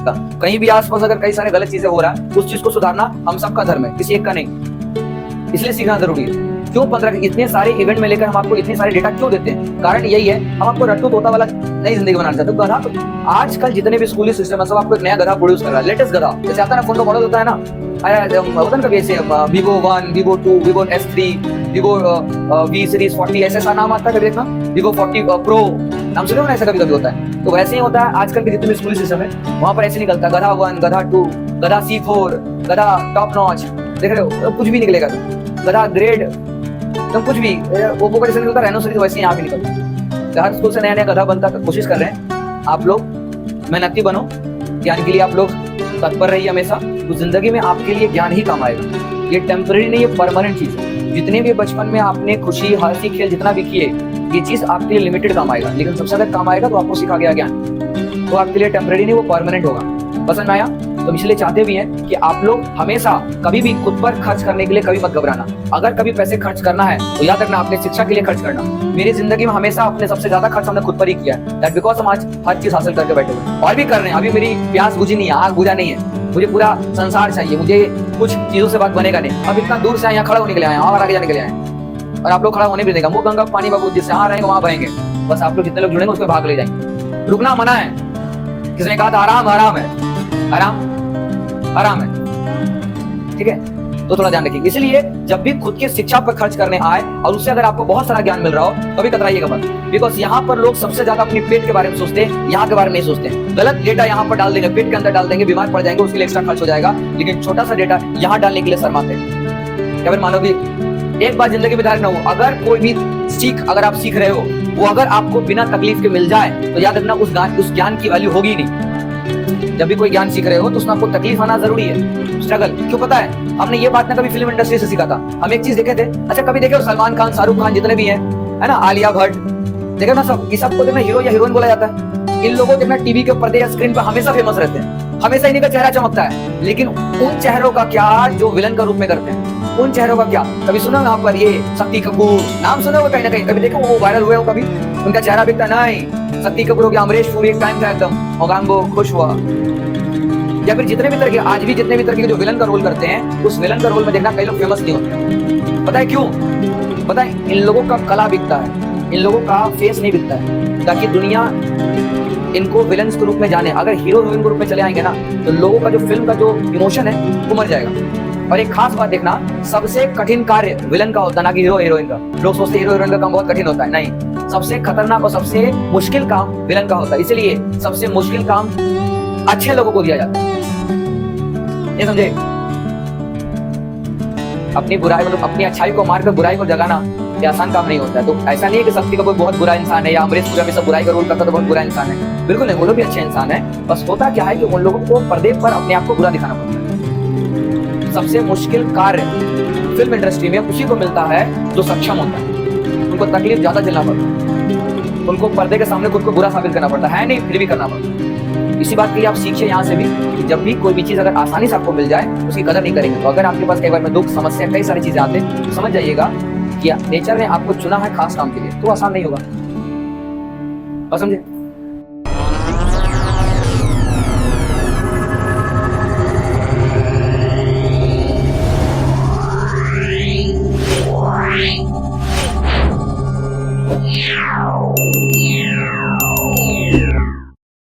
सकता। कहीं भी आसपास अगर कई सारे गलत चीजें हो रहा है, उस चीज को सुधारना हम सबका धर्म है, किसी एक का नहीं। इसलिए सीखना जरूरी है। क्यों 15 इतने सारे इवेंट में लेकर हम आपको इतने सारे डेटा क्यों देते हैं? कारण यही है, हम आपको रट्टू तोता वाला नई जिंदगी बनाना चाहते हैं। गधा तो आजकल जितने भी स्कूली सिस्टम है सब आपको एक नया गधा प्रोड्यूस कर रहा है, लेटेस्ट गधा। जैसे आता है ना, फोन का मॉडल होता है ना, होता है कभी ऐसे Vivo 1, Vivo 2, Vivo S3, Vivo V series 40 ऐसा नाम आता है कभी देखना, Vivo 40 Pro नाम सुने हो ना, ऐसा कभी कभी होता है। तो वैसे ही होता है आजकल के जितने भी स्कूली सिस्टम है, वहां पर ऐसे निकलता है गधा 1, गधा 2, गधा C4, गधा टॉप नॉच, देख रहे हो, कुछ भी निकलेगा, गधा ग्रेड, तो कुछ भी ओप्पो का जैसे निकलता रेनो सीरीज, वैसे यहाँ भी निकलता है। हर स्कूल से नया नया गधा बनता है। कोशिश कर रहे हैं आप लोग मेहनती बनो, ज्ञान के लिए आप लोग तत्पर रहिए हमेशा, तो जिंदगी में आपके लिए ज्ञान ही काम आएगा। ये टेम्पररी नहीं, ये परमानेंट चीज है। जितने भी बचपन में आपने खुशी हंसी खेल जितना भी किए, ये चीज आपके लिए लिमिटेड काम आएगा, लेकिन सबसे ज्यादा काम आएगा तो आपको सिखा गया ज्ञान, तो आपके लिए टेम्पररी नहीं, वो परमानेंट होगा। पसंद आया? तो इसलिए चाहते भी हैं कि आप लोग हमेशा कभी भी खुद पर खर्च करने के लिए कभी मत घबराना। अगर कभी पैसे खर्च करना है तो याद रखना अपने शिक्षा के लिए खर्च करना। मेरी जिंदगी में हमेशा अपने सबसे ज्यादा खर्च हमने खुद पर ही किया है, दैट बिकॉज हम आज हर चीज हासिल करके बैठे हुए और भी कर रहे हैं। अभी मेरी प्यास बुझी नहीं है, आग बुझा नहीं है, मुझे पूरा संसार चाहिए, मुझे कुछ चीजों से बात बनेगा नहीं। अब इतना दूर से यहाँ खड़ा होने के लिए आए, और आगे जाने के लिए आए, और आप लोग खड़ा होने भी देगा। मुंह गंगा पानी बाबू, जिससे यहाँ रहेंगे वहां बहेंगे। बस आप लोग जितने लोग जुड़ेंगे उसमें भाग ले जाएंगे। रुकना मना है, किसने कहा था आराम आराम है, आराम आराम है, ठीक है। तो थोड़ा ध्यान रखिए। इसलिए जब भी खुद की शिक्षा पर खर्च करने आए और उससे अगर आपको बहुत सारा ज्ञान मिल रहा हो, कभी कतराइएगा मत, बिकॉज यहाँ पर लोग सबसे ज्यादा अपनी पेट के बारे में सोचते हैं, यहाँ के बारे में नहीं सोचते हैं। गलत डेटा यहाँ पर डाल देंगे, पेट के अंदर डाल देंगे, बीमार पड़ जाएंगे, उसके लिए एक्स्ट्रा खर्च हो जाएगा। लेकिन छोटा सा डेटा यहाँ डालने के लिए शर्माते हैं। क्या फिर मानोगे? एक बार जिंदगी में धारण हो, अगर कोई भी अगर आप सीख रहे हो, वो अगर आपको बिना तकलीफ के मिल जाए तो याद रखना उस ज्ञान की वैल्यू होगी नहीं। जब भी कोई ज्ञान सीख रहे हो तो उसमें आपको तकलीफ आना जरूरी है, स्ट्रगल। क्यों पता है? हमने ये बात ना कभी फिल्म इंडस्ट्री से सीखा था। हम एक चीज देखे थे, अच्छा कभी देखे सलमान खान, शाहरुख खान जितने भी हैं, है ना, आलिया भट्ट, देखे ना, सब इस सबको देखना हीरो या हीरोइन बोला जाता है। इन लोगों को देखना टीवी के पर्दे या स्क्रीन पर हमेशा फेमस रहते हैं, हमेशा इन्हीं का चेहरा चमकता है। लेकिन उन चेहरों का क्या जो विलन का रूप में करते हैं, उन चेहरों का क्या? कभी सुना यहाँ पर ये शक्ति कपूर नाम सुना होगा कहीं ना कहीं, कभी देखो वो वायरल हुए हो कभी, उनका चेहरा दिखता नहीं। शक्ति कपूर हो गया, अमरीश पुरी एक टाइम था एकदम ओगांगो खुश हुआ, या फिर जितने भी तरह के आज भी जितने भी तरह के जो विलन का रोल करते हैं, उस विलन का रोल में देखना कई लोग फेमस नहीं होते। पता है क्यों? पता है, इन लोगों का कला बिकता है, इन लोगों का फेस नहीं बिकता है, ताकि दुनिया इनको विलन के रूप में जाने। अगर हीरो हीरोइन के रूप में चले आएंगे ना, तो लोगों का जो फिल्म का जो इमोशन है वो मर जाएगा। और एक खास बात देखना, सबसे कठिन कार्य विलन का होता है, ना कि हीरो हीरोइन का। लोग सोचते हीरो हीरोइन का काम बहुत कठिन होता है, नहीं, सबसे खतरनाक और सबसे मुश्किल काम विलन का होता है। इसलिए सबसे मुश्किल काम अच्छे लोगों को दिया जाता है, ये समझे? अपनी बुराई मतलब अपनी अच्छाई को मारकर बुराई को जगाना ये आसान काम नहीं होता है। तो ऐसा नहीं है कि शक्ति कपूर बहुत बुरा इंसान है या अमरीश पुरी सब बुराई का रोल करता तो बहुत बुरा इंसान है, बिल्कुल नहीं, वो लोग भी अच्छे इंसान है। बस होता क्या है कि उन लोगों को पर्दे पर अपने आप को बुरा दिखाना पड़ता है। सबसे मुश्किल कार्य फिल्म इंडस्ट्री में उसी को मिलता है जो सक्षम होता है। उनको तकलीफ ज्यादा झेलना पड़ता है, उनको पर्दे के सामने खुद को बुरा साबित करना पड़ता है, नहीं फिर भी करना पड़ता है। इसी बात के लिए आप सीखिए यहाँ से भी कि जब भी कोई भी चीज अगर आसानी से आपको मिल जाए उसकी कदर नहीं करेंगे। तो अगर आपके पास कई बार में दुख समस्या कई सारी चीजें आते हैं, तो समझ जाइएगा कि नेचर ने आपको चुना है खास काम के लिए, तो आसान नहीं होगा। और समझे?